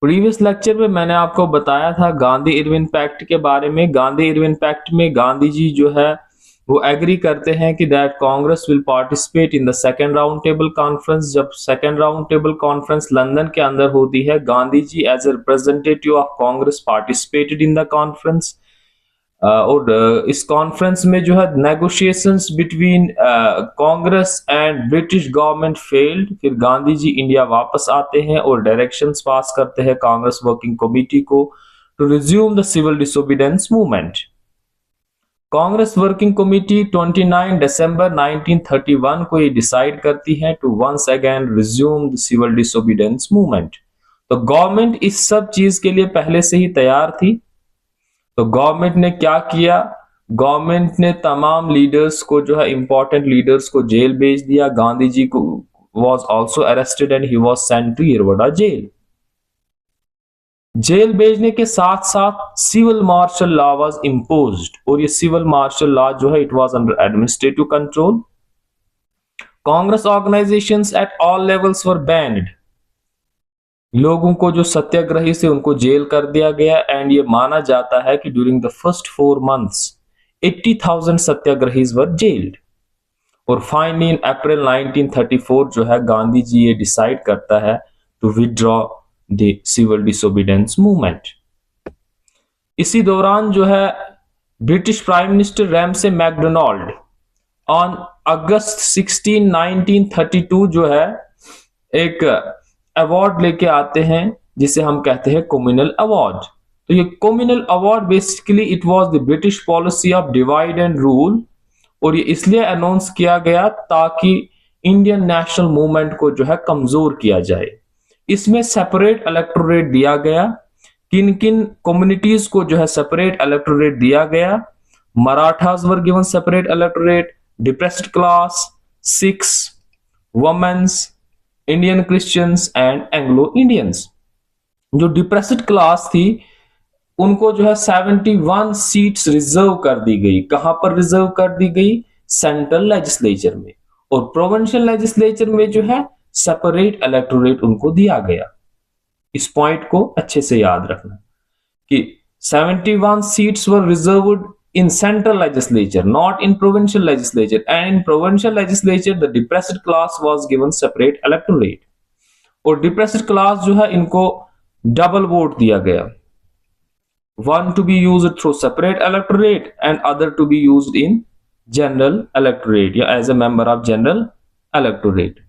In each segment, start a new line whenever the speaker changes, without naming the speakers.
Previous lecture में मैंने आपको बताया था गांधी इरविन पैक्ट के बारे में। गांधी इरविन पैक्ट में गांधी जी जो है वो एग्री करते हैं कि that Congress will participate in the second round table conference. जब second round table conference London के अंदर होती है, Gandhi ji as a representative of Congress participated in the conference. और इस कॉन्फ्रेंस में जो है negotiations between Congress and British government failed. फिर गांधी जी इंडिया वापस आते हैं और डायरेक्शंस पास करते हैं कांग्रेस वर्किंग कमेटी को to resume the civil disobedience movement. Congress working committee 29 दिसंबर 1931 को ये डिसाइड करती है to once again resume the civil disobedience movement. तो गवर्नमेंट इस सब चीज के लिए पहले से ही तैयार थी। तो गवर्नमेंट ने क्या किया, गवर्नमेंट ने तमाम लीडर्स को जो है इंपॉर्टेंट लीडर्स को जेल भेज दिया। गांधी जी को was also arrested and he was sent to Yerwada jail. Jail भेजने के साथ साथ civil martial law was imposed, और ये सिविल मार्शल लॉ जो है it was under administrative control. Congress organisations at all levels were banned. लोगों को जो सत्याग्रही से उनको जेल कर दिया गया। एंड ये माना जाता है कि during the first 4 months 80,000 satyagrahis were jailed. और फाइनली इन अप्रैल 1934 जो है गांधी जी ये डिसाइड करता है to withdraw the civil disobedience movement. इसी दौरान जो है British prime minister Ramsay MacDonald on August 16 1932 जो है एक अवार्ड लेके आते हैं जिसे हम कहते हैं कम्युनल अवार्ड। तो ये communal award basically it was the British policy of divide and rule, और ये इसलिए अनाउंस किया गया ताकि इंडियन नेशनल मूवमेंट को जो है कमजोर किया जाए। इसमें सेपरेट इलेक्टोरेट दिया गया। किन किन कम्युनिटीज को जो है सेपरेट इलेक्टोरेट दिया गया? Marathas were given separate electorate, depressed class, Sikhs, womens, Indian Christians and Anglo Indians. जो डिप्रेस्ड क्लास थी उनको जो है 71 सीट्स रिजर्व कर दी गई। कहां पर रिजर्व कर दी गई? सेंट्रल लेजिस्लेचर में। और प्रोविंशियल लेजिस्लेचर में जो है सेपरेट इलेक्टोरेट उनको दिया गया। इस पॉइंट को अच्छे से याद रखना कि 71 seats were reserved in central legislature, not in provincial legislature, and in provincial legislature the depressed class was given separate electorate। और depressed class जो है इनको डबल वोट दिया गया, one to be used through separate electorate and other to be used in general electorate या as a member of general electorate।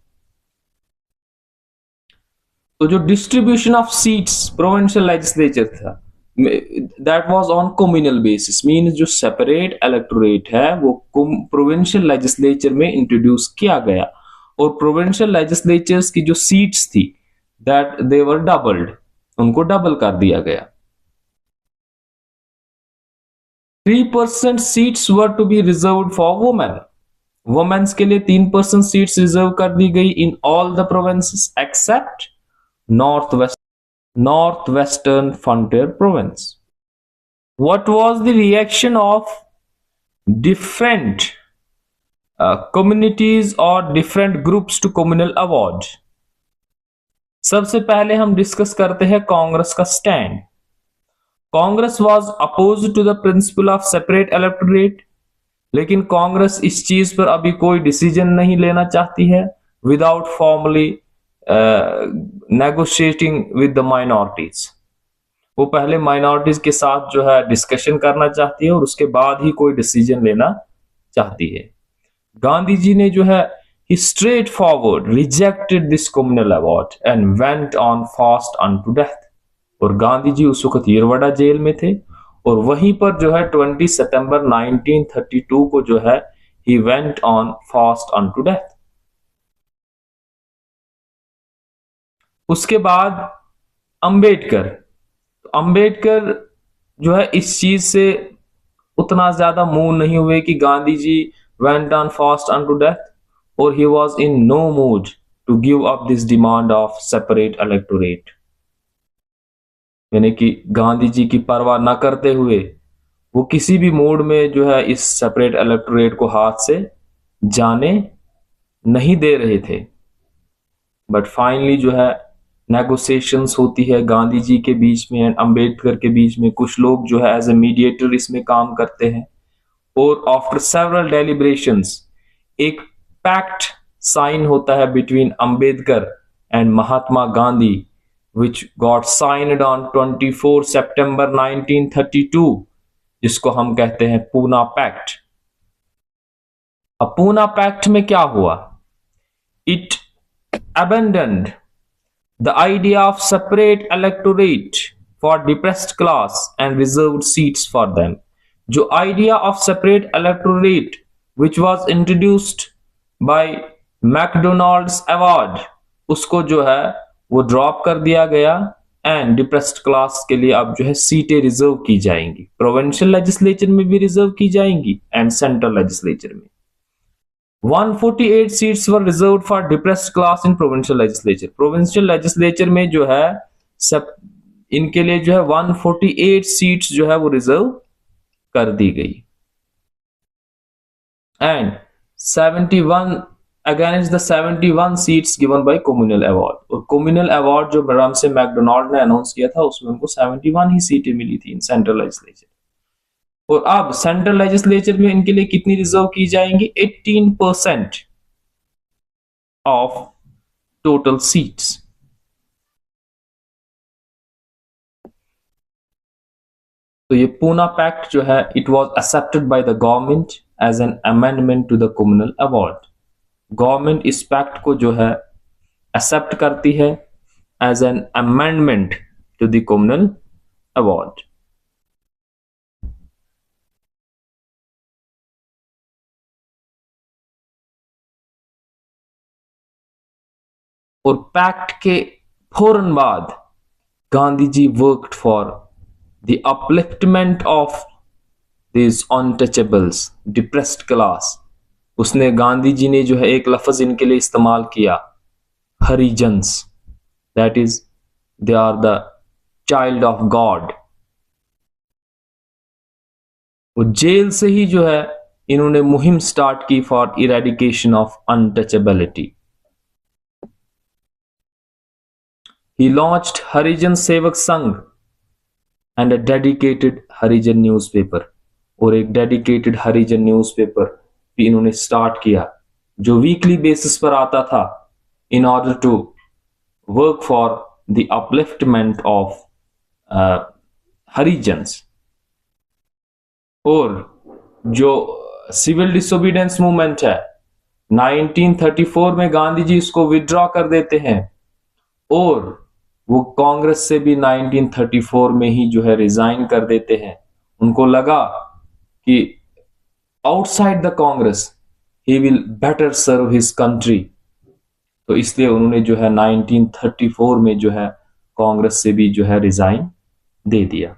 तो जो distribution of seats provincial legislature था that was on communal basis, means जो separate electorate है वो provincial legislature में introduce किया गया। और प्रोविंशियल लेजिस्लेचर्स की जो सीट्स थी that they were doubled, उनको डबल कर दिया गया। 3% seats were to be reserved for women. Womens के लिए 3% सीट्स रिजर्व कर दी गई in all the provinces except Northwestern Frontier Province। What was the reaction of different communities or different groups to communal award? सबसे पहले हम discuss करते हैं कांग्रेस का stand. Congress was opposed to the principle of separate electorate, लेकिन कांग्रेस इस चीज पर अभी कोई डिसीजन नहीं लेना चाहती है without formally negotiating with the minorities. वो पहले माइनॉरिटीज के साथ जो है डिस्कशन करना चाहती है और उसके बाद ही कोई डिसीजन लेना चाहती है। गांधी जी ने जो है he straight forward rejected this communal award and went on fast unto death। और गांधी जी उस वक्त येरवडा जेल में थे और वहीं पर जो है 20 सितंबर 1932 को जो है he went on fast unto death। उसके बाद अंबेडकर जो है इस चीज से उतना ज्यादा मूव नहीं हुए कि Gandhi ji went on fast unto death, और he was in no mood to give up this demand of separate electorate। यानी कि गांधी जी की परवाह न करते हुए वो किसी भी मूड में जो है इस सेपरेट इलेक्टोरेट को हाथ से जाने नहीं दे रहे थे। बट फाइनली जो है नेगोशिएशंस होती है गांधी जी के बीच में एंड अंबेडकर के बीच में, कुछ लोग जो है एज ए मीडिएटर इसमें काम करते हैं, और आफ्टर सेवरल डेलिब्रेशंस एक पैक्ट साइन होता है between Ambedkar and Mahatma Gandhi, which got signed on 24 September 1932, जिसको हम कहते हैं पूना पैक्ट। अब पूना पैक्ट में क्या हुआ? It abandoned the idea of separate electorate for depressed class and reserved seats for them। जो idea of separate electorate which was introduced by McDonald's award, उसको जो है वो ड्रॉप कर दिया गया एंड डिप्रेस्ड क्लास के लिए अब जो है सीटें रिजर्व की जाएंगी, प्रोविंशियल लेजिस्लेचर में भी रिजर्व की जाएंगी एंड सेंट्रल लेजिस्लेचर में। 148 seats were reserved for depressed class in provincial legislature. Provincial legislature में जो है सब इनके लिए जो है 148 सीट्स जो है वो रिजर्व कर दी गई and 71 against the 71 seats given by communal award. और कम्युनल अवार्ड जो मैडम से मैकडोनाल्ड ने अनाउंस किया था उसमें उनको 71 ही सीटें मिली थी इन सेंट्रल लेजिस्लेचर। और अब सेंट्रल लेजिस्लेचर में इनके लिए कितनी रिजर्व की जाएंगी? 18% ऑफ टोटल सीट्स। तो ये पूना पैक्ट जो है it was accepted by the government as an amendment to the communal award. Government इस पैक्ट को जो है एक्सेप्ट करती है as an amendment to the communal award. और पैक्ट के फौरन बाद Gandhi ji worked for the upliftment of this untouchables, depressed class. उसने गांधी जी ने जो है एक लफ्ज इनके लिए इस्तेमाल किया, Harijans, that is they are the child of god. वो जेल से ही जो है इन्होंने मुहिम स्टार्ट की for eradication of untouchability. He launched Harijan Sevak Sangh and a dedicated Harijan newspaper. और एक डेडिकेटेड हरिजन न्यूज़पेपर भी इन्होंने स्टार्ट किया जो वीकली बेसिस पर आता था in order to work for the upliftment of Harijans. और जो सिविल डिसोबीडियंस मूवमेंट है 1934 में गांधी जी इसको विड्रॉ कर देते हैं और वो कांग्रेस से भी 1934 में ही जो है रिजाइन कर देते हैं। उनको लगा कि outside the Congress he will better serve his country, तो इसलिए उन्होंने जो है 1934 में जो है कांग्रेस से भी जो है रिजाइन दे दिया।